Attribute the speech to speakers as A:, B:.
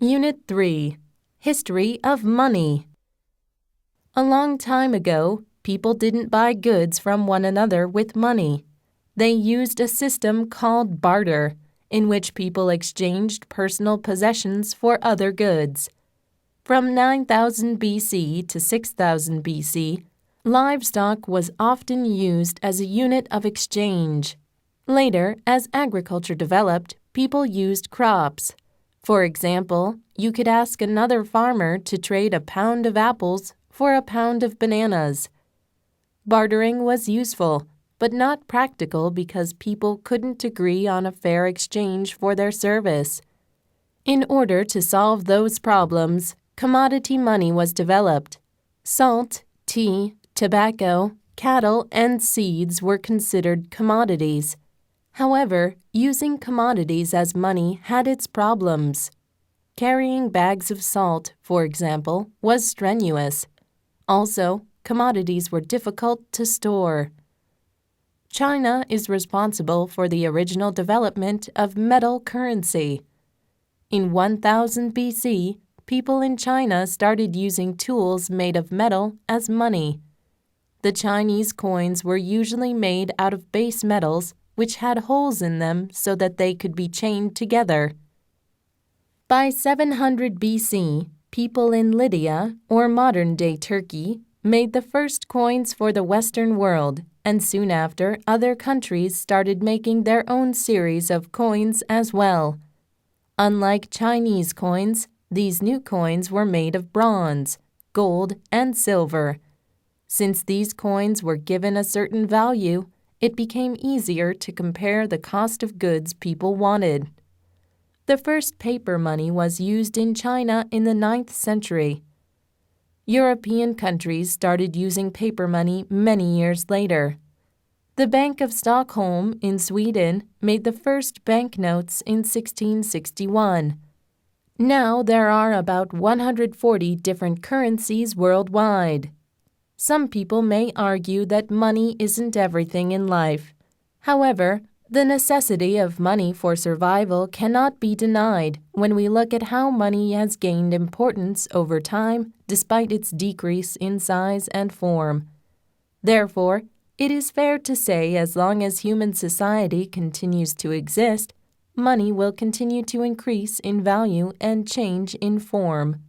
A: Unit 3. History of Money. A long time ago, people didn't buy goods from one another with money. They used a system called barter, in which people exchanged personal possessions for other goods. From 9000 BC to 6000 BC, livestock was often used as a unit of exchange. Later, as agriculture developed, people used crops. For example, you could ask another farmer to trade a pound of apples for a pound of bananas. Bartering was useful, but not practical because people couldn't agree on a fair exchange for their service. In order to solve those problems, commodity money was developed. Salt, tea, tobacco, cattle, and seeds were considered commodities. However, using commodities as money had its problems. Carrying bags of salt, for example, was strenuous. Also, commodities were difficult to store. China is responsible for the original development of metal currency. In 1000 BC, people in China started using tools made of metal as money. The Chinese coins were usually made out of base metals, which had holes in them so that they could be chained together. By 700 BC, people in Lydia, or modern-day Turkey, made the first coins for the Western world, and soon after, other countries started making their own series of coins as well. Unlike Chinese coins, these new coins were made of bronze, gold, and silver. Since these coins were given a certain value, it became easier to compare the cost of goods people wanted. The first paper money was used in China in the 9th century. European countries started using paper money many years later. The Bank of Stockholm in Sweden made the first banknotes in 1661. Now there are about 140 different currencies worldwide. Some people may argue that money isn't everything in life. However, the necessity of money for survival cannot be denied when we look at how money has gained importance over time despite its decrease in size and form. Therefore, it is fair to say as long as human society continues to exist, money will continue to increase in value and change in form.